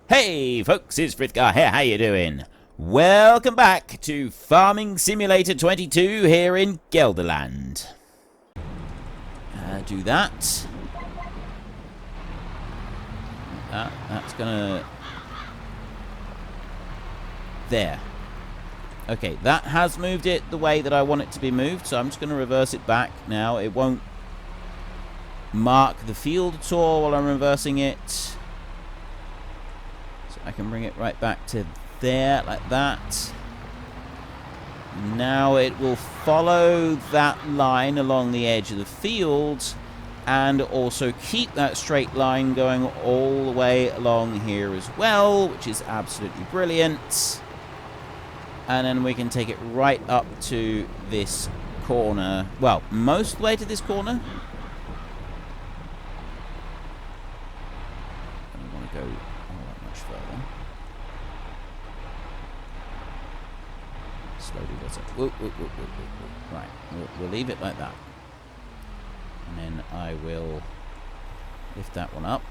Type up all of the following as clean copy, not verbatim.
Hey folks, it's Frithgar here, how you doing? Welcome back to Farming Simulator 22 here in Gelderland. Do that. That's gonna... There. Okay, that has moved it the way that I want it to be moved, so I'm just gonna reverse it back now. It won't mark the field at all while I'm reversing it. I can bring it right back to there, like that. Now it will follow that line along the edge of the field and also keep that straight line going all the way along here as well, which is absolutely brilliant. And then we can take it right up to this corner. Well, most of the way to this corner. I want to go further. Slowly does it. Whoop, whoop, whoop, whoop, whoop. Right, we'll leave it like that. And then I will lift that one up.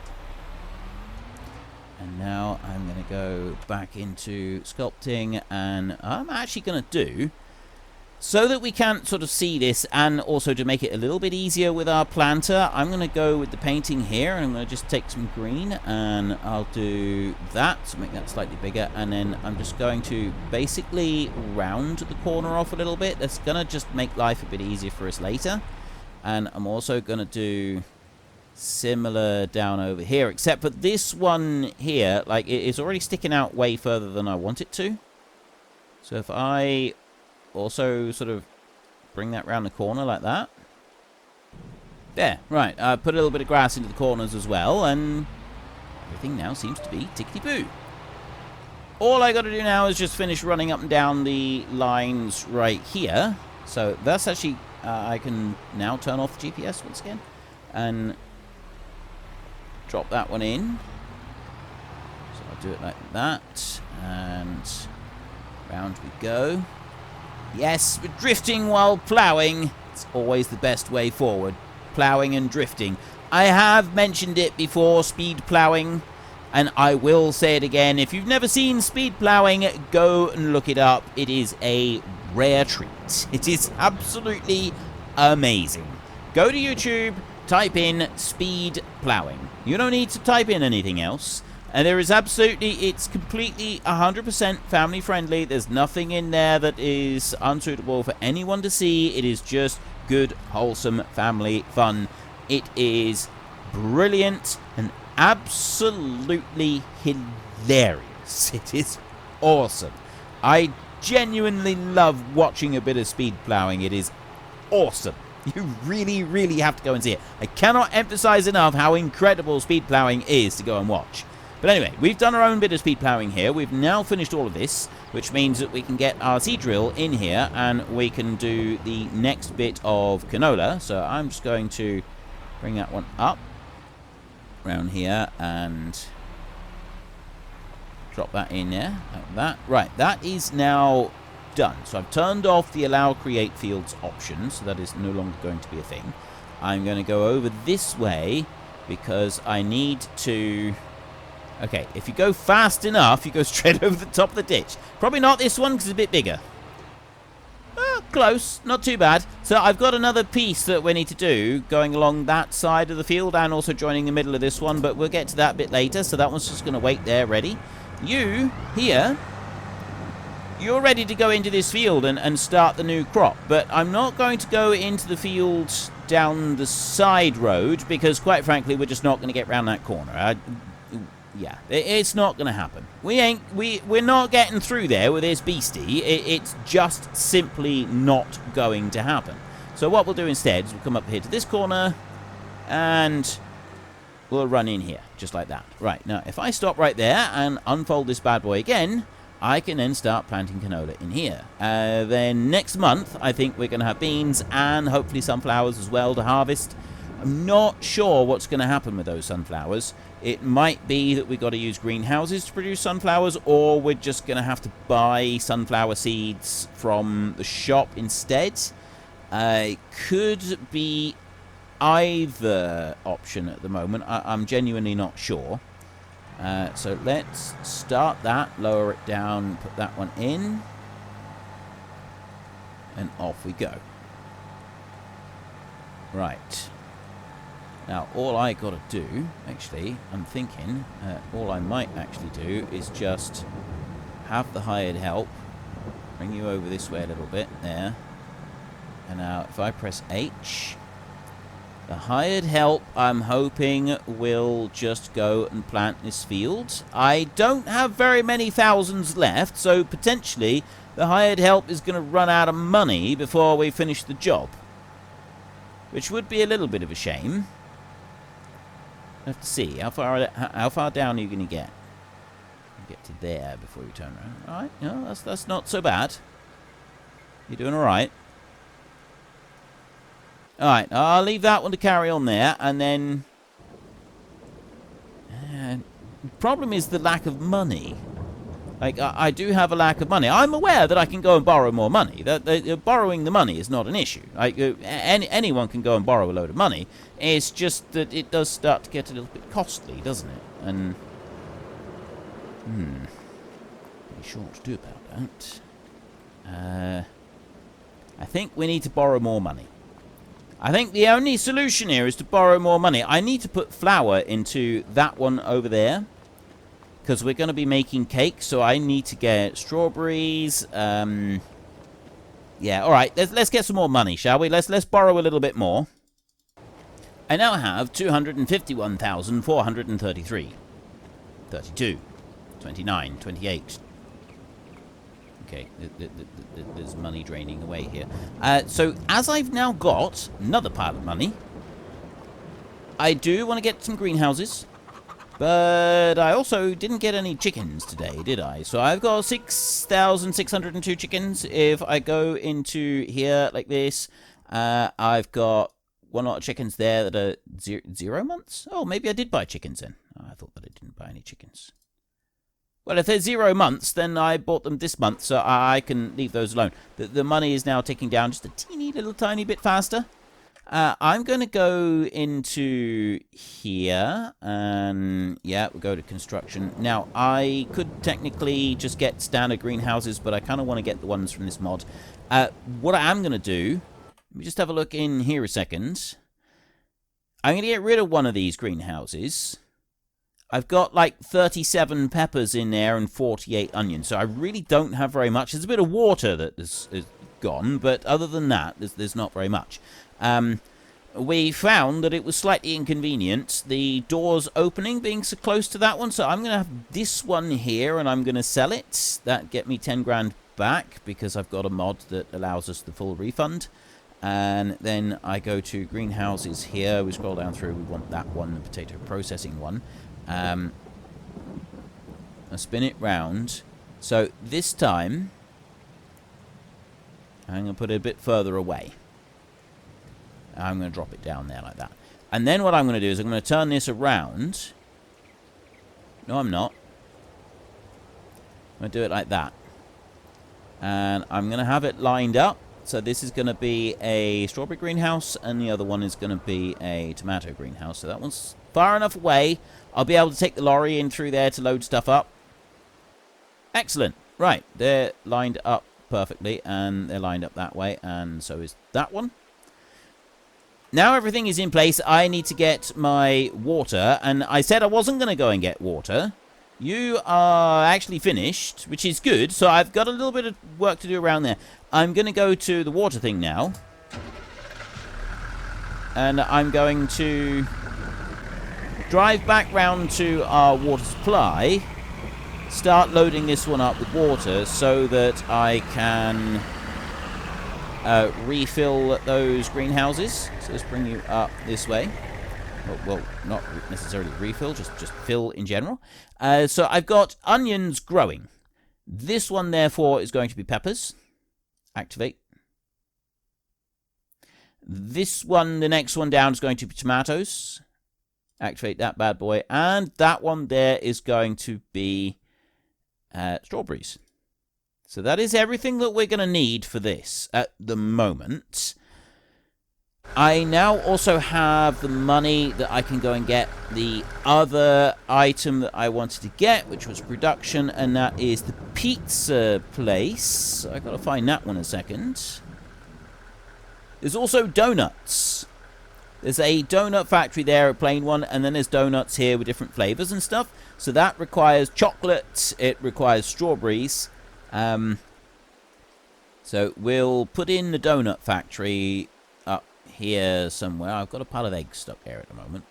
And now I'm going to go back into sculpting, and I'm actually going to do, so that we can sort of see this and also to make it a little bit easier with our planter, I'm going to go with the painting here, and I'm going to just take some green and I'll do that to make that slightly bigger, and then I'm just going to basically round the corner off a little bit. That's going to just make life a bit easier for us later. And I'm also going to do similar down over here, except for this one here, like, it is already sticking out way further than I want it to. So if I also sort of bring that round the corner like that. There, right. I put a little bit of grass into the corners as well, and everything now seems to be tickety-boo. All I got to do now is just finish running up and down the lines right here. So that's actually, I can now turn off the GPS once again and drop that one in. So I'll do it like that, and round we go. Yes, we're drifting while ploughing. It's always the best way forward. Ploughing and drifting. I have mentioned it before, speed ploughing, and I will say it again. If you've never seen speed ploughing, go and look it up. It is a rare treat. It is absolutely amazing. Go to YouTube, type in speed ploughing. You don't need to type in anything else. And there is absolutely, it's completely 100% family friendly. There's nothing in there that is unsuitable for anyone to see. It is just good, wholesome family fun. It is brilliant and absolutely hilarious. It is awesome. I genuinely love watching a bit of speed plowing. It is awesome. You really, really have to go and see it. I cannot emphasize enough how incredible speed plowing is to go and watch. But anyway, we've done our own bit of speed ploughing here. We've now finished all of this, which means that we can get our seed drill in here and we can do the next bit of canola. So I'm just going to bring that one up around here and drop that in there like that. Right, that is now done. So I've turned off the allow create fields option, so that is no longer going to be a thing. I'm going to go over this way because I need to... Okay, if you go fast enough, you go straight over the top of the ditch. Probably not this one because it's a bit bigger. Close, not too bad. So I've got another piece that we need to do going along that side of the field and also joining the middle of this one, but we'll get to that a bit later. So that one's just going to wait there, ready. You, here, you're ready to go into this field and start the new crop, but I'm not going to go into the field down the side road because, quite frankly, we're just not going to get round that corner. Yeah, it's not going to happen. We're not getting through there with this beastie. It's just simply not going to happen. So what we'll do instead is we'll come up here to this corner and we'll run in here, just like that. Right, now if I stop right there and unfold this bad boy again, I can then start planting canola in here. Then next month, I think we're going to have beans and hopefully sunflowers as well to harvest. I'm not sure what's going to happen with those sunflowers. It might be that we've got to use greenhouses to produce sunflowers, or we're just going to have to buy sunflower seeds from the shop instead. It could be either option at the moment. I'm genuinely not sure. So let's start that, lower it down, put that one in, and off we go. Right. Now, all I got to do, actually, I'm thinking, all I might actually do is just have the hired help, bring you over this way a little bit, there. And now, if I press H, the hired help, I'm hoping, will just go and plant this field. I don't have very many thousands left, so potentially the hired help is going to run out of money before we finish the job. Which would be a little bit of a shame. I have to see. How far down are you going to get? Get to there before you turn around. Alright, no, that's not so bad. You're doing alright. Alright, I'll leave that one to carry on there, and then... the problem is the lack of money. Like, I do have a lack of money. I'm aware that I can go and borrow more money. Borrowing the money is not an issue. Like, anyone can go and borrow a load of money. It's just that it does start to get a little bit costly, doesn't it? And... pretty sure what to do about that. I think we need to borrow more money. I think the only solution here is to borrow more money. I need to put flour into that one over there, because we're going to be making cake, so I need to get strawberries. Yeah, all right. Let's get some more money, shall we? Let's borrow a little bit more. I now have 251,433. 32. 29. 28. Okay, there's money draining away here. So, as I've now got another pile of money, I do want to get some greenhouses. But I also didn't get any chickens today, did I? So I've got 6,602 chickens. If I go into here like this, I've got one lot of chickens there that are 0 months. Oh, maybe I did buy chickens then. Oh, I thought that I didn't buy any chickens. Well, if they're 0 months, then I bought them this month, so I can leave those alone. The money is now ticking down just a teeny little tiny bit faster. I'm going to go into here, and yeah, we'll go to construction. Now, I could technically just get standard greenhouses, but I kind of want to get the ones from this mod. What I am going to do, let me just have a look in here a second. I'm going to get rid of one of these greenhouses. I've got like 37 peppers in there and 48 onions, so I really don't have very much. There's a bit of water that is gone, but other than that, there's not very much. We found that it was slightly inconvenient, the doors opening being so close to that one, so I'm going to have this one here, and I'm going to sell it. That get me 10 grand back, because I've got a mod that allows us the full refund. And then I go to greenhouses here, we scroll down through, we want that one, the potato processing one. I spin it round, so this time, I'm going to put it a bit further away. I'm going to drop it down there like that. And then what I'm going to do is I'm going to turn this around. No, I'm not. I'm going to do it like that. And I'm going to have it lined up. So this is going to be a strawberry greenhouse, and the other one is going to be a tomato greenhouse. So that one's far enough away. I'll be able to take the lorry in through there to load stuff up. Excellent. Right, they're lined up perfectly, and they're lined up that way, and so is that one. Now everything is in place, I need to get my water, and I said I wasn't going to go and get water. You are actually finished, which is good, so I've got a little bit of work to do around there. I'm going to go to the water thing now. And I'm going to drive back round to our water supply, start loading this one up with water so that I can refill those greenhouses. So let's bring you up this way. Well, not necessarily refill, just fill in general. So I've got onions growing. This one, therefore, is going to be peppers. Activate. This one, the next one down, is going to be tomatoes. Activate that bad boy. And that one there is going to be strawberries. So that is everything that we're going to need for this at the moment. I now also have the money that I can go and get the other item that I wanted to get, which was production, and that is the pizza place. I've got to find that one a second. There's also donuts. There's a donut factory there, a plain one, and then there's donuts here with different flavors and stuff. So that requires chocolate. It requires strawberries. So we'll put in the donut factory up here somewhere. I've got a pile of eggs stuck here at the moment.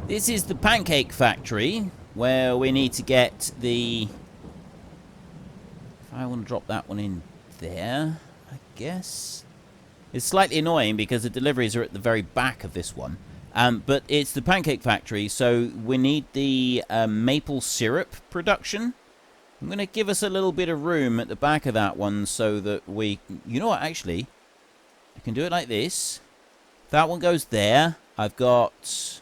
This is the pancake factory where we need to get the... If I want to drop that one in there, I guess. It's slightly annoying because the deliveries are at the very back of this one. But it's the pancake factory, so we need the maple syrup production. I'm going to give us a little bit of room at the back of that one so that we... You know what, actually? I can do it like this. That one goes there. I've got...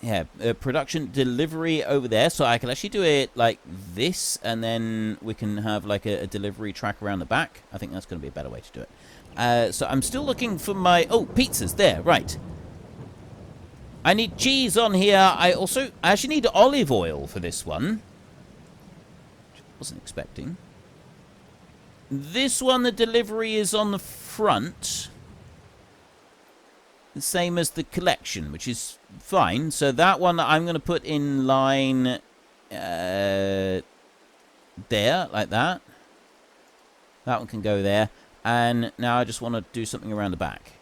Yeah, production delivery over there. So I can actually do it like this, and then we can have like a delivery track around the back. I think that's going to be a better way to do it. So I'm still looking for my... Oh, pizzas there, right. I need cheese on here. I actually need olive oil for this one. Which I wasn't expecting. This one, the delivery is on the front. The same as the collection, which is fine. So that one I'm going to put in line there, like that. That one can go there. And now I just want to do something around the back.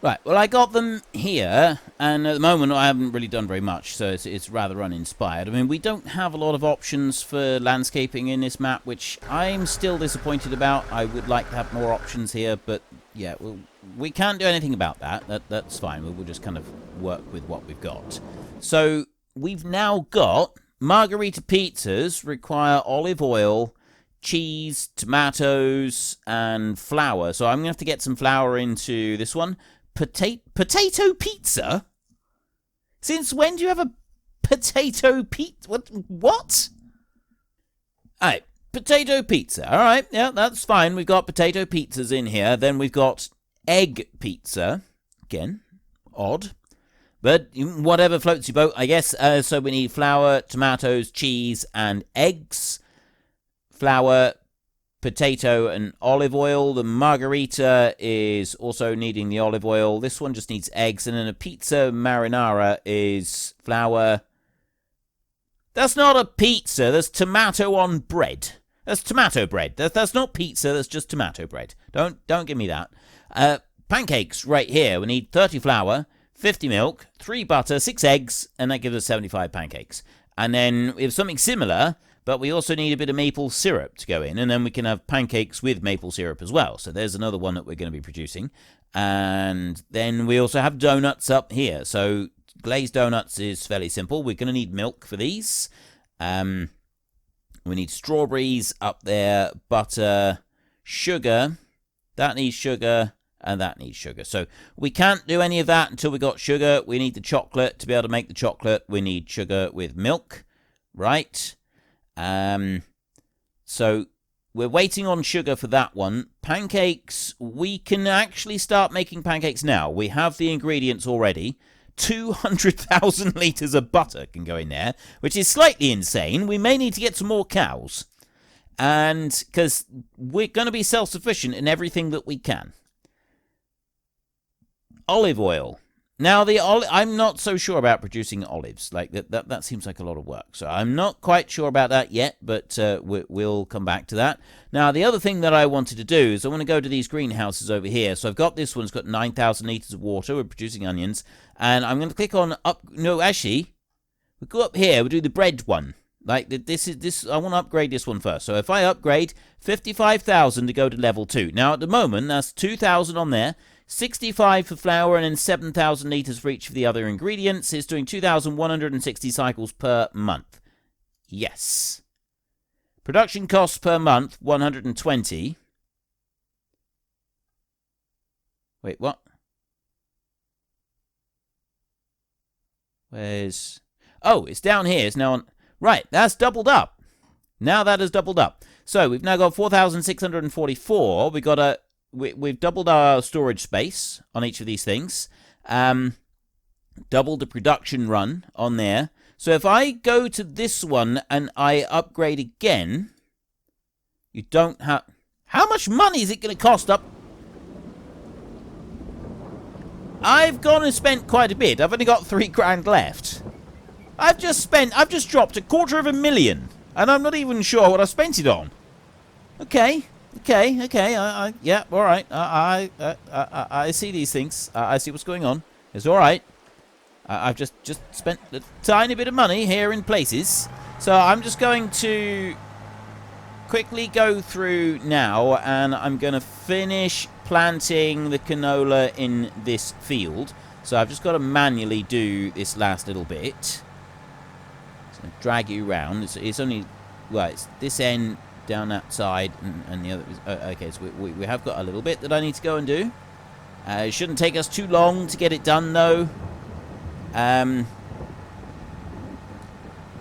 Right, well, I got them here, and at the moment I haven't really done very much, so it's rather uninspired. I mean, we don't have a lot of options for landscaping in this map, which I'm still disappointed about. I would like to have more options here, but yeah, we can't do anything about that. That's fine. We'll just kind of work with what we've got. So we've now got margarita pizzas require olive oil, cheese, tomatoes, and flour. So I'm going to have to get some flour into this one. Potato pizza? Since when do you have a potato pizza? What? Alright, potato pizza. Alright, yeah, that's fine. We've got potato pizzas in here. Then we've got egg pizza. Again, odd. But whatever floats your boat, I guess. So we need flour, tomatoes, cheese, and eggs. Flour, potato, and olive oil. The margarita is also needing the olive oil. This one just needs eggs. And then a pizza marinara is flour. That's not a pizza. That's tomato on bread. That's tomato bread. That's not pizza. That's just tomato bread. Don't give me that. Pancakes right here. We need 30 flour, 50 milk, 3 butter, 6 eggs, and that gives us 75 pancakes. And then we have something similar, but we also need a bit of maple syrup to go in, and then we can have pancakes with maple syrup as well. So there's another one that we're going to be producing. And then we also have donuts up here. So glazed donuts is fairly simple. We're going to need milk for these. We need strawberries up there, butter, sugar. That needs sugar, and that needs sugar. So we can't do any of that until we got sugar. We need the chocolate. To be able to make the chocolate, we need sugar with milk, right? So we're waiting on sugar for that one. Pancakes, we can actually start making pancakes now. We have the ingredients already. 200,000 litres of butter can go in there, which is slightly insane. We may need to get some more cows. And because we're going to be self-sufficient in everything that we can. Olive oil. Now, I'm not so sure about producing olives. Like that seems like a lot of work. So I'm not quite sure about that yet, but we'll come back to that. Now, the other thing that I wanted to do is I want to go to these greenhouses over here. So I've got this one. It's got 9,000 litres of water. We're producing onions. And I'm going to click on up. No, actually, we'll go up here. We'll do the bread one. Like, this. I want to upgrade this one first. So if I upgrade, 55,000 to go to level 2. Now, at the moment, that's 2,000 on there. 65 for flour, and then 7,000 litres for each of the other ingredients. It's doing 2,160 cycles per month. Yes. Production costs per month, 120. Wait, what? Where's... Oh, it's down here. It's now on... Right, that's doubled up. Now that has doubled up. So we've now got 4,644. We've got a... we've doubled our storage space on each of these things. Doubled the production run on there. So if I go to this one and I upgrade again, you don't have... How much money is it going to cost up? I've gone and spent quite a bit. I've only got 3 grand left. I've just dropped $250,000, and I'm not even sure what I spent it on. Okay. Yeah, all right. I see these things. I see what's going on. It's all right. I've just spent a tiny bit of money here in places. So I'm just going to quickly go through now, and I'm going to finish planting the canola in this field. So I've just got to manually do this last little bit. It's going to drag you around. It's only, well, it's this end down that side, and the other is, okay, so we have got a little bit that I need to go and do. It shouldn't take us too long to get it done, though.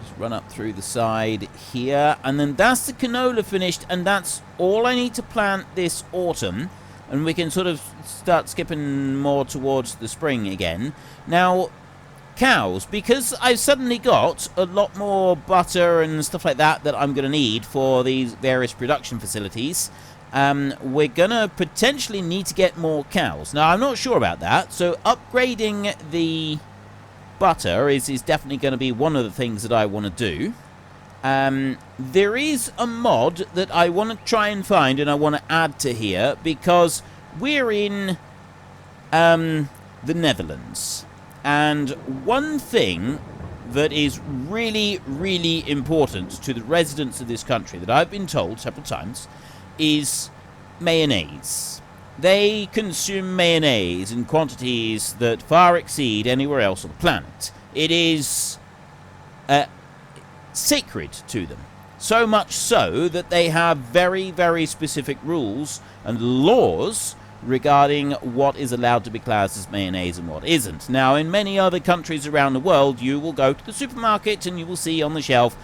Just run up through the side here, and then that's the canola finished, and that's all I need to plant this autumn, and we can sort of start skipping more towards the spring again. Now, cows, because I've suddenly got a lot more butter and stuff like that that I'm going to need for these various production facilities, we're going to potentially need to get more cows. Now, I'm not sure about that, so upgrading the butter is definitely going to be one of the things that I want to do. There is a mod that I want to try and find and I want to add to here, because we're in the Netherlands. And one thing that is really, really important to the residents of this country that I've been told several times is mayonnaise. They consume mayonnaise in quantities that far exceed anywhere else on the planet. It is sacred to them. So much so that they have very, very specific rules and laws regarding what is allowed to be classed as mayonnaise and what isn't. Now, in many other countries around the world, you will go to the supermarket and you will see on the shelf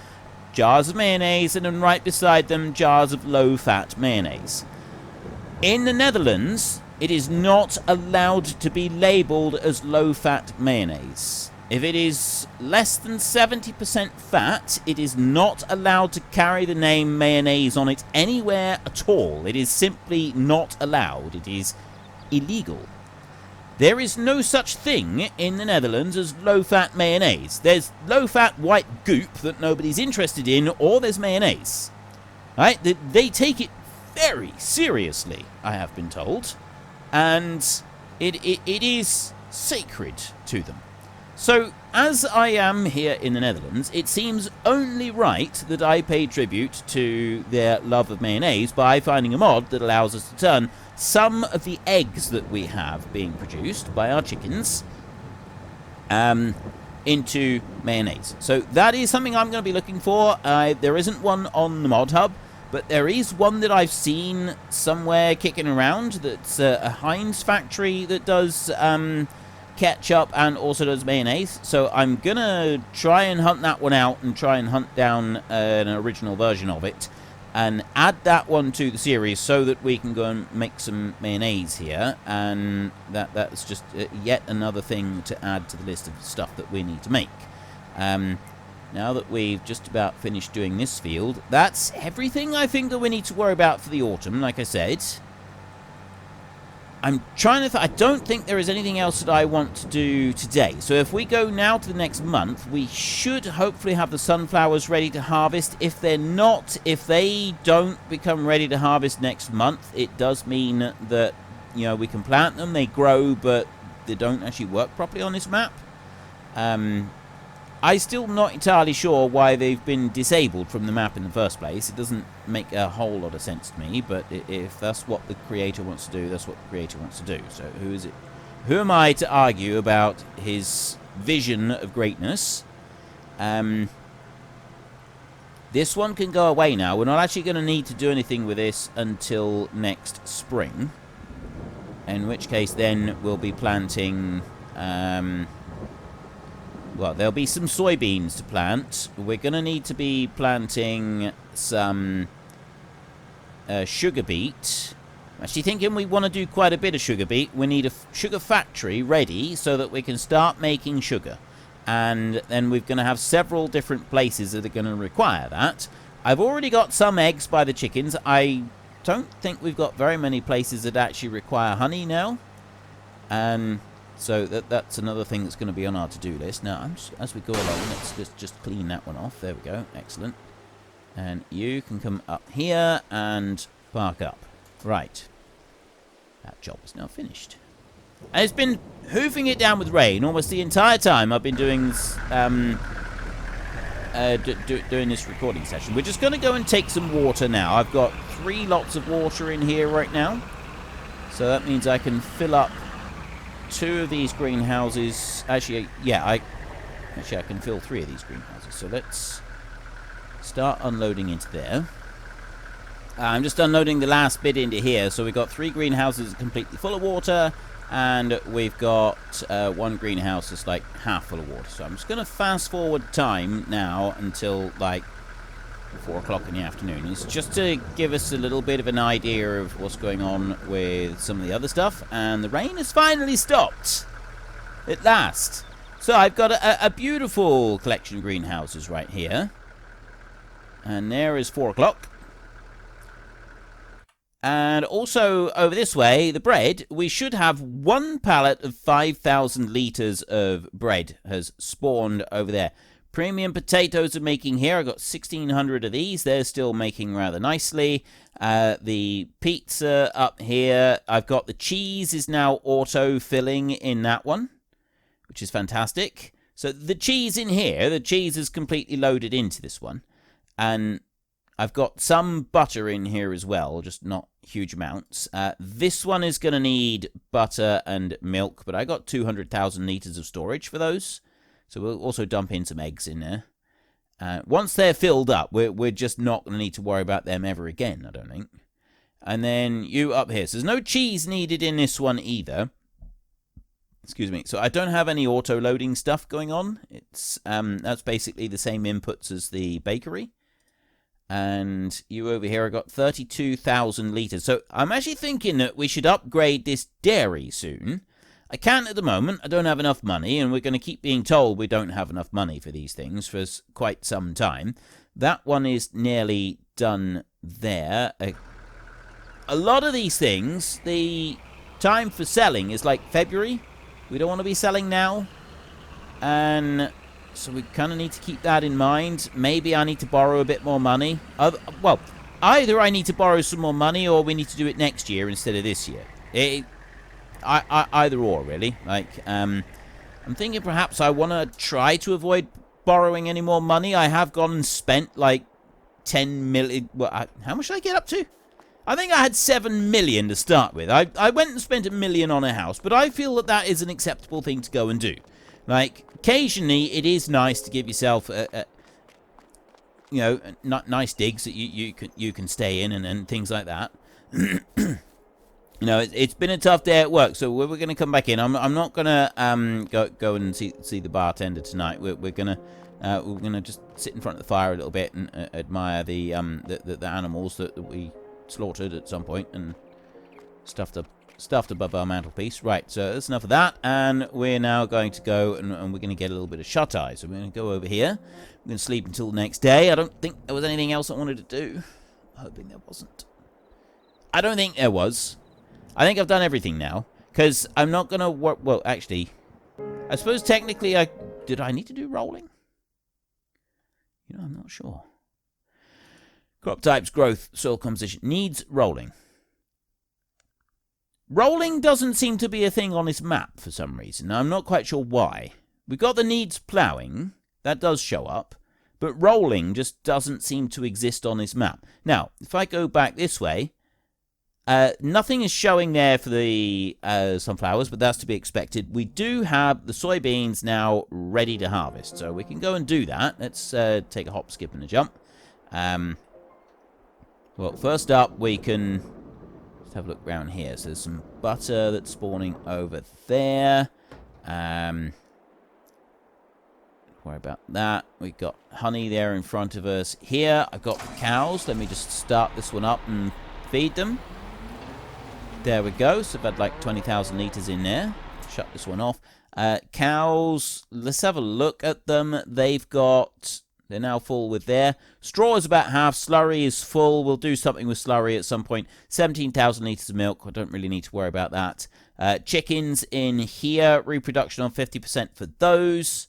jars of mayonnaise, and then right beside them, jars of low-fat mayonnaise. In the Netherlands, it is not allowed to be labelled as low-fat mayonnaise. If it is less than 70% fat, it is not allowed to carry the name mayonnaise on it anywhere at all. It is simply not allowed. It is illegal. There is no such thing in the Netherlands as low-fat mayonnaise. There's low-fat white goop that nobody's interested in, or there's mayonnaise. Right? They take it very seriously, I have been told. And it is sacred to them. So, as I am here in the Netherlands, it seems only right that I pay tribute to their love of mayonnaise by finding a mod that allows us to turn some of the eggs that we have being produced by our chickens into mayonnaise. So that is something I'm going to be looking for. There isn't one on the mod hub, but there is one that I've seen somewhere kicking around that's a Heinz factory that does ketchup and also does mayonnaise. So I'm going to try and hunt that one out and try and hunt down an original version of it and add that one to the series so that we can go and make some mayonnaise here. And that's just yet another thing to add to the list of stuff that we need to make. Now that we've just about finished doing this field, that's everything I think that we need to worry about for the autumn, like I said. I'm trying to I don't think there is anything else that I want to do today. So if we go now to the next month, we should hopefully have the sunflowers ready to harvest. If they're not, if they don't become ready to harvest next month, it does mean that, you know, we can plant them, they grow, but they don't actually work properly on this map. I'm still not entirely sure why they've been disabled from the map in the first place. It doesn't make a whole lot of sense to me, but if that's what the creator wants to do, that's what the creator wants to do. So who is it? Who am I to argue about his vision of greatness? This one can go away now. We're not actually going to need to do anything with this until next spring. In which case then we'll be planting... well, there'll be some soybeans to plant. We're going to need to be planting some sugar beet. I'm actually thinking we want to do quite a bit of sugar beet. We need a sugar factory ready so that we can start making sugar. And then we're going to have several different places that are going to require that. I've already got some eggs by the chickens. I don't think we've got very many places that actually require honey now. And so that's another thing that's going to be on our to-do list. Now, as we go along, let's just clean that one off. There we go. Excellent. And you can come up here and park up. Right. That job is now finished. And it's been hoofing it down with rain almost the entire time I've been doing this, doing this recording session. We're just going to go and take some water now. I've got 3 lots of water in here right now. So that means I can fill up 2 of these greenhouses. Actually, yeah, I can fill 3 of these greenhouses. So let's start unloading into there. I'm just unloading the last bit into here. So we've got 3 greenhouses completely full of water. And we've got 1 greenhouse that's like half full of water. So I'm just going to fast forward time now until like 4 o'clock in the afternoon. It's just to give us a little bit of an idea of what's going on with some of the other stuff. And the rain has finally stopped. At last. So I've got a beautiful collection of greenhouses right here. And there is 4 o'clock. And also, over this way, the bread, we should have 1 pallet of 5,000 litres of bread has spawned over there. Premium potatoes are making here. I've got 1,600 of these. They're still making rather nicely. The pizza up here. I've got the cheese is now auto-filling in that one, which is fantastic. So the cheese in here, the cheese is completely loaded into this one. And I've got some butter in here as well, just not huge amounts. This one is going to need butter and milk, but I got 200,000 litres of storage for those. So we'll also dump in some eggs in there. Once they're filled up, we're just not going to need to worry about them ever again, I don't think. And then you up here. So there's no cheese needed in this one either. Excuse me. So I don't have any auto-loading stuff going on. It's that's basically the same inputs as the bakery. And you over here, I got 32,000 litres. So I'm actually thinking that we should upgrade this dairy soon. I can't at the moment. I don't have enough money, and we're going to keep being told we don't have enough money for these things for quite some time. That one is nearly done there. A lot of these things, the time for selling is like February. We don't want to be selling now. And so we kind of need to keep that in mind. Maybe I need to borrow a bit more money. Well, either I need to borrow some more money or we need to do it next year instead of this year. Either or, really. Like, I'm thinking perhaps I want to try to avoid borrowing any more money. I have gone and spent like 10 million. Well, how much did I get up to? I think I had 7 million to start with. I went and spent 1 million on a house, but I feel that that is an acceptable thing to go and do. Like, occasionally, it is nice to give yourself, nice digs that you can stay in and things like that. You know, it's been a tough day at work, so we're going to come back in. I'm not going to go and see the bartender tonight. We're going to just sit in front of the fire a little bit and admire the animals that we slaughtered at some point and stuffed above our mantelpiece. Right, so that's enough of that, and we're now going to go and we're going to get a little bit of shut-eye. So we're going to go over here. We're going to sleep until the next day. I don't think there was anything else I wanted to do. I'm hoping there wasn't. I don't think there was. I think I've done everything now, because I'm not going to work... Well, actually, I suppose technically did I need to do rolling? You know, I'm not sure. Crop types, growth, soil composition. Needs rolling. Rolling doesn't seem to be a thing on this map for some reason. I'm not quite sure why. We've got the needs ploughing. That does show up. But rolling just doesn't seem to exist on this map. Now, if I go back this way... nothing is showing there for the sunflowers, but that's to be expected. We do have the soybeans now ready to harvest, so we can go and do that. Let's take a hop, skip, and a jump. Well, first up, we can just have a look around here. So there's some butter that's spawning over there. Don't worry about that. We've got honey there in front of us. Here, I've got cows. Let me just start this one up and feed them. There we go. So I've had like 20,000 litres in there. Shut this one off. Cows, let's have a look at them. They're now full with there. Straw is about half. Slurry is full. We'll do something with slurry at some point. 17,000 litres of milk. I don't really need to worry about that. Chickens in here. Reproduction on 50% for those.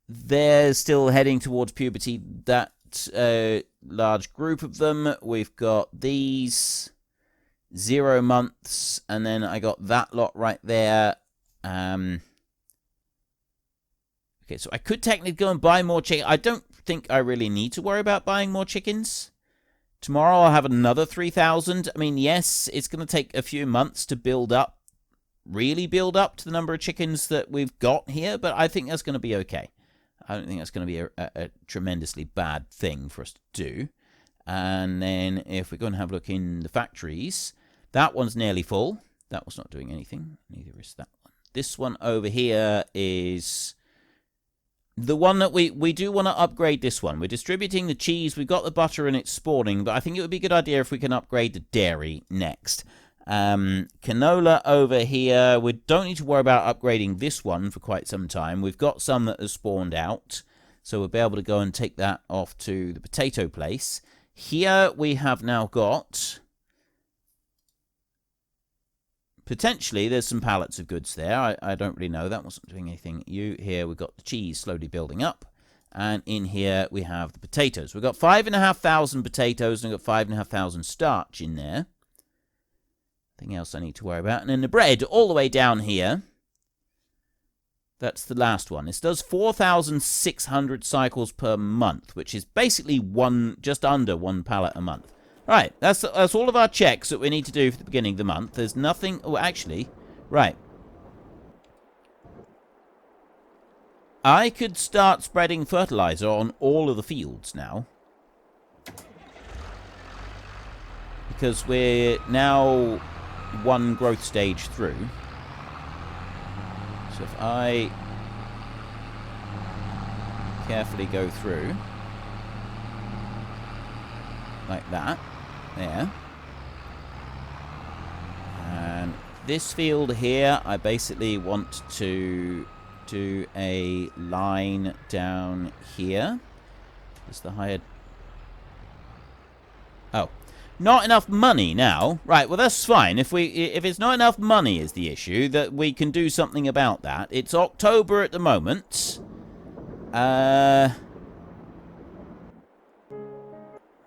They're still heading towards puberty. That large group of them. We've got these 0 months. And then I got that lot right there. Okay, so I could technically go and buy more chicken. I don't think I really need to worry about buying more chickens. Tomorrow I'll have another 3,000. I mean, yes, it's going to take a few months to build up, really build up to the number of chickens that we've got here, but I think that's going to be okay. I don't think that's going to be a tremendously bad thing for us to do. And then if we go and have a look in the factories, that one's nearly full. That one's not doing anything. Neither is that one. This one over here is the one that we do want to upgrade. This one. We're distributing the cheese. We've got the butter and it's spawning, but I think it would be a good idea if we can upgrade the dairy next. Canola over here. We don't need to worry about upgrading this one for quite some time. We've got some that have spawned out, so we'll be able to go and take that off to the potato place. Here we have now got... potentially, there's some pallets of goods there. I don't really know. That wasn't doing anything. Here, we've got the cheese slowly building up. And in here, we have the potatoes. We've got 5,500 potatoes, and we've got 5,500 starch in there. Nothing else I need to worry about. And then the bread, all the way down here. That's the last one. This does 4,600 cycles per month, which is basically just under 1 pallet a month. Right, that's all of our checks that we need to do for the beginning of the month. There's nothing... oh, actually, right. I could start spreading fertilizer on all of the fields now. Because we're now 1 growth stage through. So if I carefully go through, like that. There. And this field here, I basically want to do a line down here. Is the higher... oh. Not enough money now. Right, well that's fine. If it's not enough money is the issue, that we can do something about that. It's October at the moment.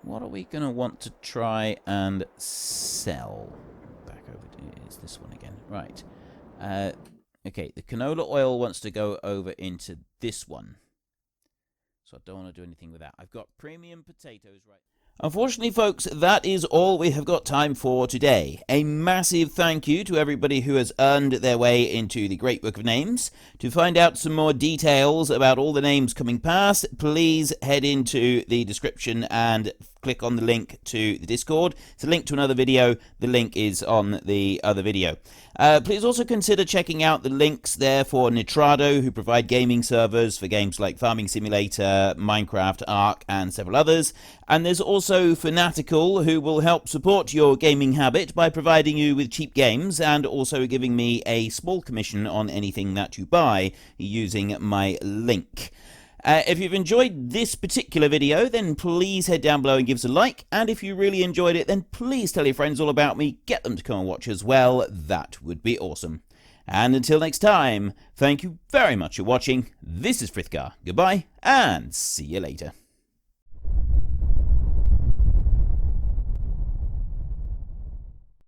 What are we going to want to try and sell? Back over to... it's this one again. Right. Okay, the canola oil wants to go over into this one. So I don't want to do anything with that. I've got premium potatoes right... unfortunately, folks, that is all we have got time for today. A massive thank you to everybody who has earned their way into the Great Book of Names. To find out some more details about all the names coming past, please head into the description and click on the link to the Discord. It's a link to another video. The link is on the other video. Please also consider checking out the links there for Nitrado, who provide gaming servers for games like Farming Simulator, Minecraft, Ark, and several others. And there's also Fanatical, who will help support your gaming habit by providing you with cheap games and also giving me a small commission on anything that you buy using my link. If you've enjoyed this particular video, then please head down below and give us a like. And if you really enjoyed it, then please tell your friends all about me. Get them to come and watch as well. That would be awesome. And until next time, thank you very much for watching. This is Frithgar. Goodbye, and see you later.